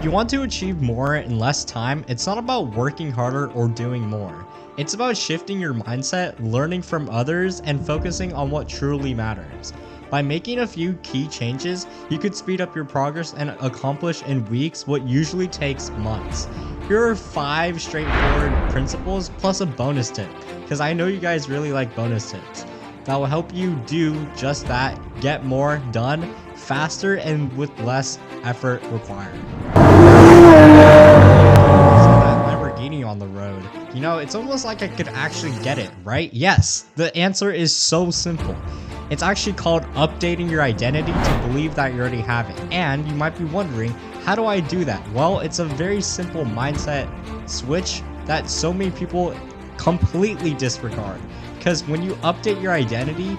you want to achieve more in less time, it's not about working harder or doing more. It's about shifting your mindset, learning from others, and focusing on what truly matters. By making a few key changes, you could speed up your progress and accomplish in weeks what usually takes months. Here are 5 straightforward principles plus a bonus tip, because I know you guys really like bonus tips. That will help you do just that, get more done faster and with less effort required. Lamborghini on the road. You know, it's almost like I could actually get it, right? Yes, the answer is so simple. It's actually called updating your identity to believe that you already have it. And you might be wondering, how do I do that? Well, it's a very simple mindset switch that so many people completely disregard. Because when you update your identity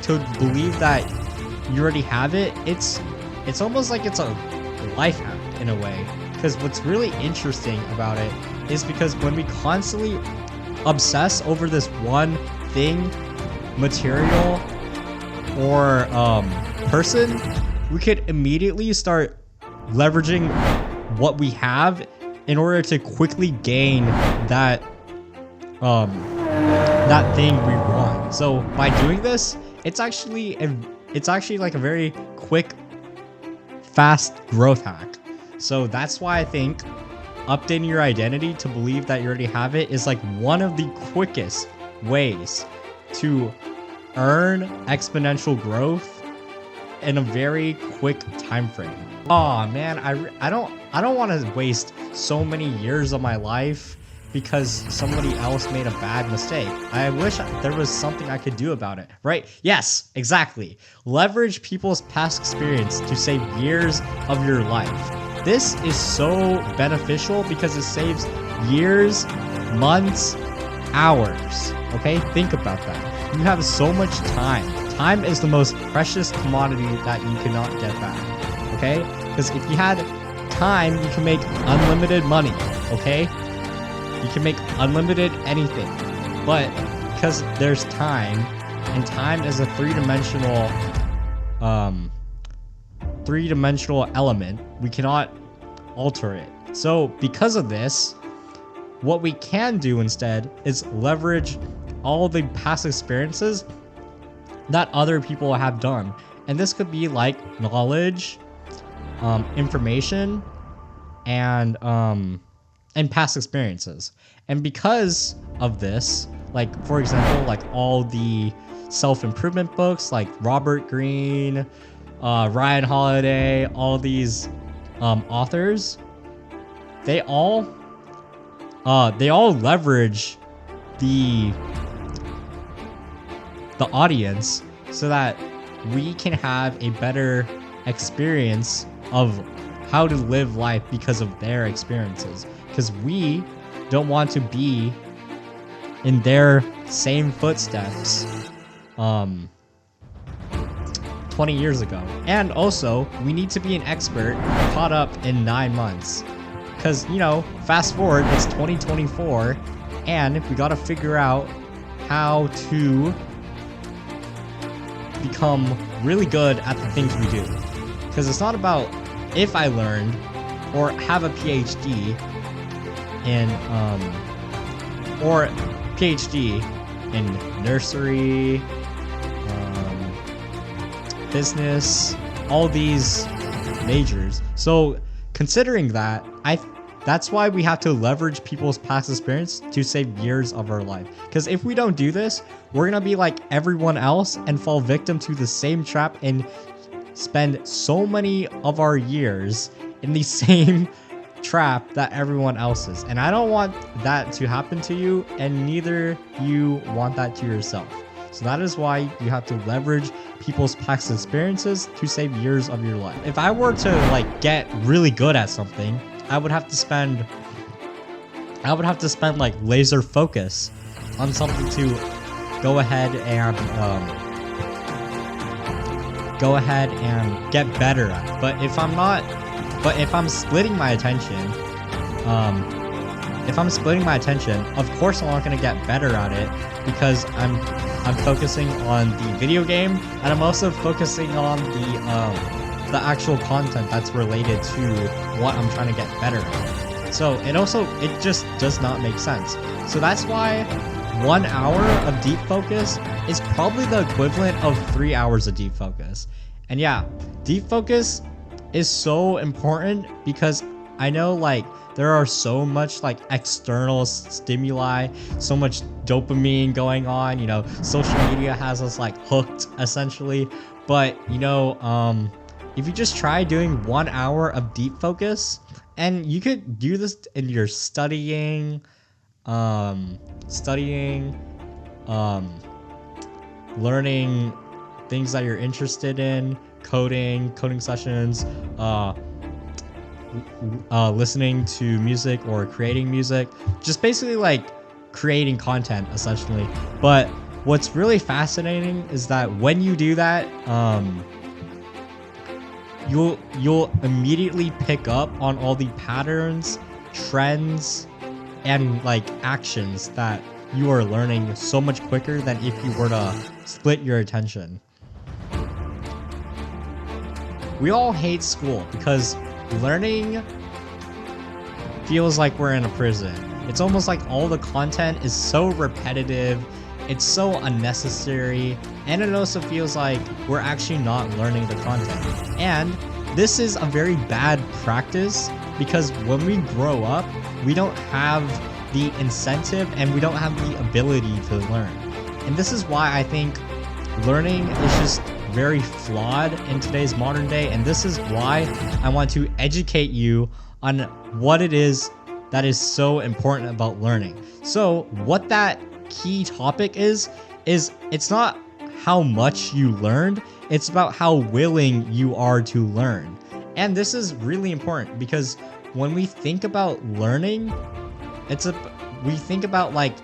to believe that you already have it, it's almost like it's a life hack in a way. Because what's really interesting about it is because when we constantly obsess over this one thing, material or person, we could immediately start leveraging what we have in order to quickly gain that that thing we want. So by doing this, it's actually like a very quick, fast growth hack. So that's why I think updating your identity to believe that you already have it is like one of the quickest ways to earn exponential growth in a very quick time frame. Oh man, I don't want to waste so many years of my life because somebody else made a bad mistake. I wish there was something I could do about it, right? Yes, exactly. Leverage people's past experience to save years of your life. This is so beneficial because it saves years, months, hours. Okay, think about that. You have so much time. Time is the most precious commodity that you cannot get back. Okay, because if you had time, you can make unlimited money. Okay, you can make unlimited anything. But because there's time, and time is a three-dimensional element, we cannot alter it. So because of this, what we can do instead is leverage all the past experiences that other people have done. And this could be like knowledge, information, and past experiences. And because of this, like for example, like all the self-improvement books like Robert Greene, Ryan Holiday, all these authors, they all leverage the audience so that we can have a better experience of how to live life because of their experiences. Because we don't want to be in their same footsteps 20 years ago. And also, we need to be an expert caught up in 9 months. Because, you know, fast forward, it's 2024, and we gotta figure out how to become really good at the things we do. Because it's not about if I learned or have a PhD in nursery, business, all these majors. So considering that, that's why we have to leverage people's past experience to save years of our life. Because if we don't do this, we're gonna be like everyone else and fall victim to the same trap and spend so many of our years in the same trap that everyone else is. And I don't want that to happen to you, and neither you want that to yourself. So that is why you have to leverage people's past experiences to save years of your life. If I were to like get really good at something, I would have to spend like laser focus on something to go ahead and get better at. But if I'm splitting my attention, of course I'm not gonna get better at it, because I'm focusing on the video game, and I'm also focusing on the actual content that's related to what I'm trying to get better at. So it just does not make sense. So that's why 1 hour of deep focus is probably the equivalent of 3 hours of deep focus. And yeah, deep focus is so important because I know like there are so much like external stimuli, so much dopamine going on, you know, social media has us like hooked essentially. But you know, if you just try doing 1 hour of deep focus, and you could do this in your studying, learning things that you're interested in, coding sessions, listening to music or creating music, just basically like creating content essentially. But what's really fascinating is that when you do that, you'll immediately pick up on all the patterns, trends, and like actions that you are learning so much quicker than if you were to split your attention. We all hate school because learning feels like we're in a prison. It's almost like all the content is so repetitive, it's so unnecessary, and it also feels like we're actually not learning the content. And this is a very bad practice because when we grow up, we don't have the incentive and we don't have the ability to learn. And this is why I think learning is just very flawed in today's modern day, and this is why I want to educate you on what it is that is so important about learning. So what that key topic is it's not how much you learned, it's about how willing you are to learn. And this is really important because when we think about learning, we think about like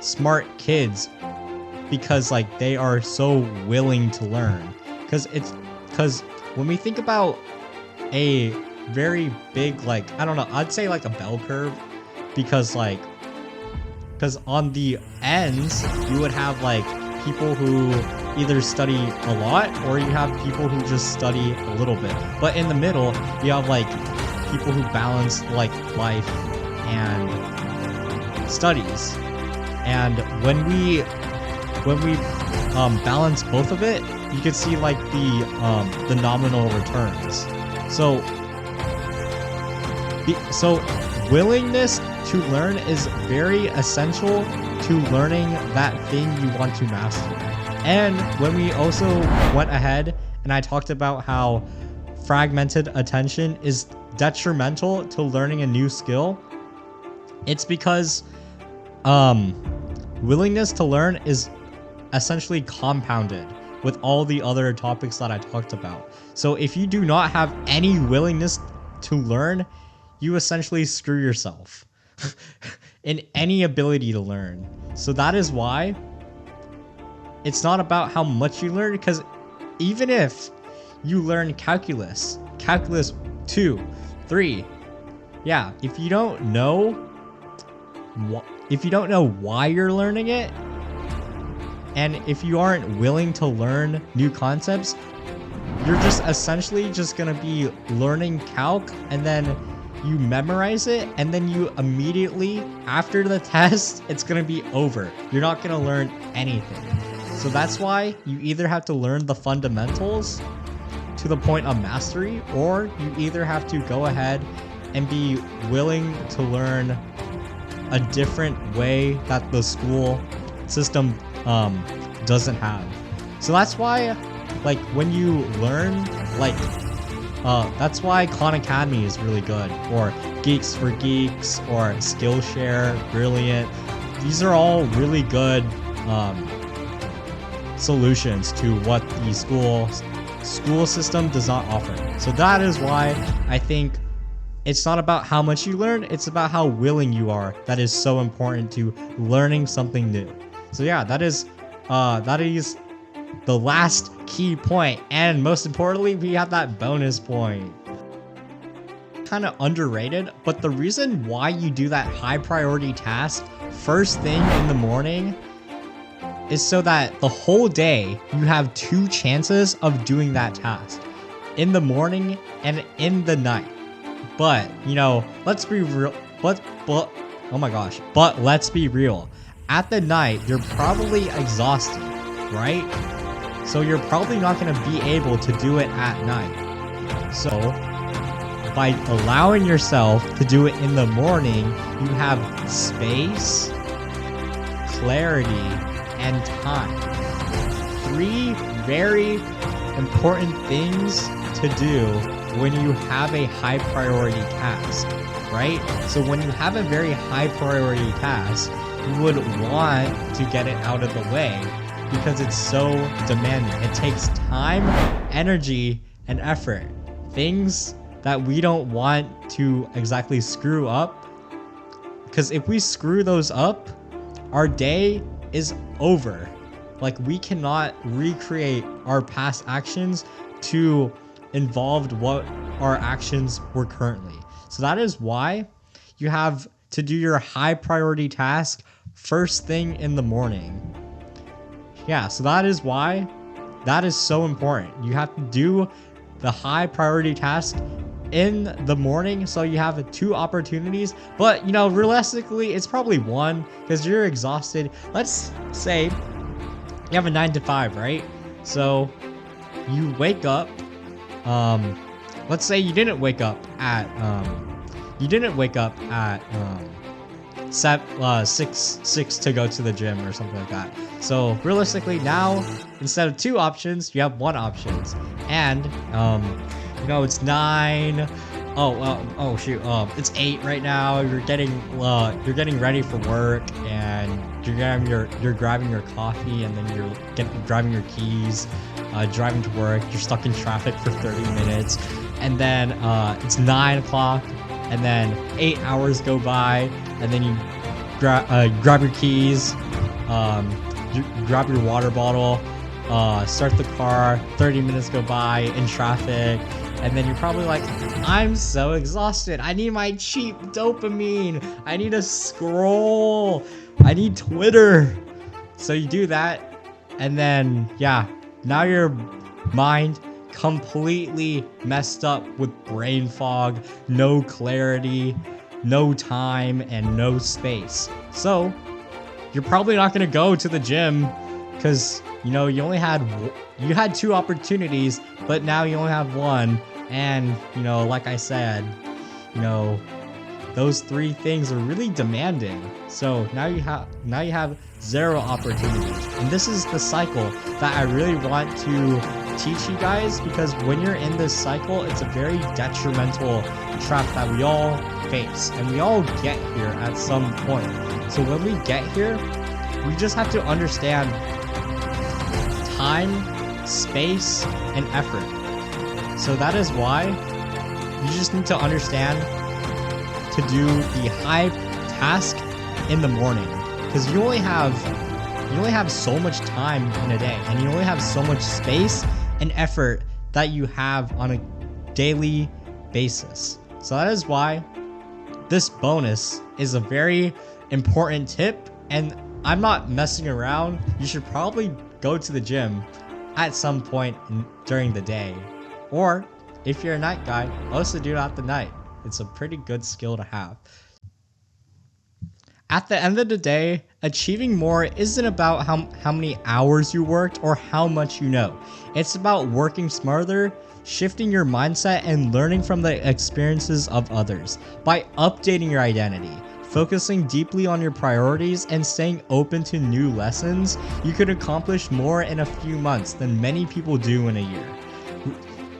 smart kids because like they are so willing to learn. Because when we think about a very big, like, I don't know, I'd say like a bell curve, because on the ends you would have like people who either study a lot or you have people who just study a little bit. But in the middle you have like people who balance like life and studies. And when we balance both of it, you can see like the nominal returns. So willingness to learn is very essential to learning that thing you want to master. And when we also went ahead and I talked about how fragmented attention is detrimental to learning a new skill, it's because willingness to learn is essentially compounded with all the other topics that I talked about. So if you do not have any willingness to learn, you essentially screw yourself in any ability to learn. So that is why it's not about how much you learn, because even if you learn calculus 2, 3, yeah, if you don't know why you're learning it, and if you aren't willing to learn new concepts, you're just essentially just gonna be learning calc, and then you memorize it, and then you immediately after the test it's gonna be over. You're not gonna learn anything. So that's why you either have to learn the fundamentals to the point of mastery, or you either have to go ahead and be willing to learn a different way that the school system doesn't have. So that's why, like, when you learn, like, that's why Khan Academy is really good, or Geeks for Geeks, or Skillshare, Brilliant. These are all really good solutions to what the school system does not offer. So that is why I think it's not about how much you learn, it's about how willing you are. That is so important to learning something new. So yeah, that is the last key point, and most importantly, we have that bonus point. Kind of underrated, but the reason why you do that high priority task first thing in the morning is so that the whole day you have 2 chances of doing that task. in the morning and in the night. But, you know, let's be real. But oh my gosh. But let's be real. At the night, you're probably exhausted, right? So you're probably not going to be able to do it at night. So by allowing yourself to do it in the morning, you have space, clarity, and time. 3 very important things to do when you have a high priority task, right? So when you have a very high priority task, you would want to get it out of the way because it's so demanding. It takes time, energy, and effort. Things that we don't want to exactly screw up, because if we screw those up, our day is over. Like, we cannot recreate our past actions to involve what our actions were currently. So that is why you have to do your high priority task first thing in the morning. Yeah, so that is why that is so important. You have to do the high priority task in the morning, so you have 2 opportunities. But, you know, realistically, it's probably 1 because you're exhausted. Let's say you have a 9 to 5, right? So you wake up. Let's say you didn't wake up at 6 to go to the gym or something like that. So realistically, now instead of 2 options, you have 1 option. And you know, it's 9. Oh shoot. It's 8 right now. You're getting ready for work, and you're grabbing your coffee, and then you're grabbing your keys, driving to work. You're stuck in traffic for 30 minutes, and then it's 9 o'clock, and then 8 hours go by, and then you grab your keys, you grab your water bottle, start the car. 30 minutes go by in traffic. And then you're probably like, I'm so exhausted. I need my cheap dopamine. I need to scroll. I need Twitter. So you do that. And then, yeah, now your mind completely messed up with brain fog, no clarity, no time, and no space. So you're probably not going to go to the gym because, you know, you had 2 opportunities, but now you only have 1. And, you know, like I said, you know, those 3 things are really demanding. So now you have 0 opportunities. And this is the cycle that I really want to teach you guys, because when you're in this cycle, it's a very detrimental trap that we all face, and we all get here at some point. So when we get here, we just have to understand time, space, and effort. So that is why you just need to understand to do the high task in the morning, because you only have so much time in a day, and you only have so much space and effort that you have on a daily basis. So that is why this bonus is a very important tip, and I'm not messing around. You should probably go to the gym at some point during the day, or if you're a night guy, also do it at the night. It's a pretty good skill to have. At the end of the day, achieving more isn't about how many hours you worked or how much you know. It's about working smarter, shifting your mindset, and learning from the experiences of others. By updating your identity, focusing deeply on your priorities, and staying open to new lessons, you could accomplish more in a few months than many people do in a year.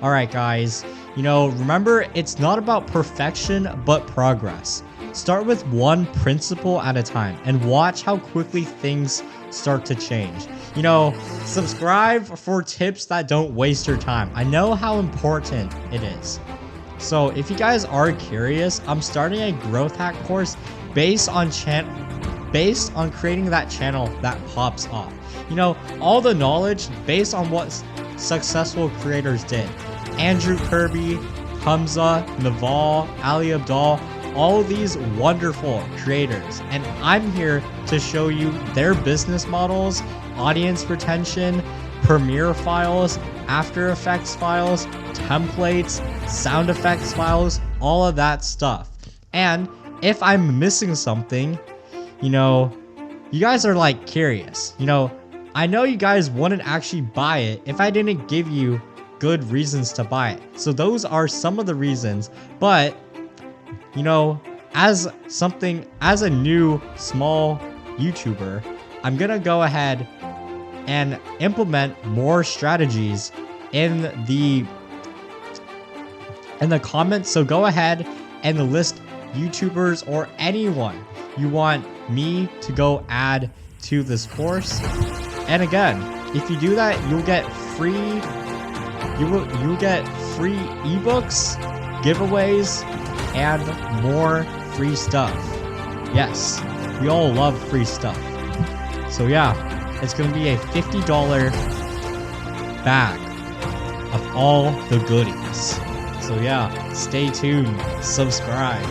Alright guys, you know, remember, it's not about perfection, but progress. Start with one principle at a time and watch how quickly things start to change. You know, subscribe for tips that don't waste your time. I know how important it is. So if you guys are curious, I'm starting a growth hack course based on creating that channel that pops off. You know, all the knowledge based on what successful creators did. Andrew Kirby, Hamza, Naval, Ali Abdal, all these wonderful creators, and I'm here to show you their business models, audience retention, Premiere files, After Effects files, templates, sound effects files, all of that stuff. And if I'm missing something, you know, you guys are like curious. You know, I know you guys wouldn't actually buy it if I didn't give you good reasons to buy it. So those are some of the reasons, but you know, as a new small YouTuber, I'm gonna go ahead and implement more strategies in the comments. So go ahead and list YouTubers or anyone you want me to go add to this course. And again, if you do that, you'll get free ebooks, giveaways, and more free stuff. Yes, we all love free stuff. So yeah, it's gonna be a $50 bag of all the goodies. So yeah, stay tuned, subscribe.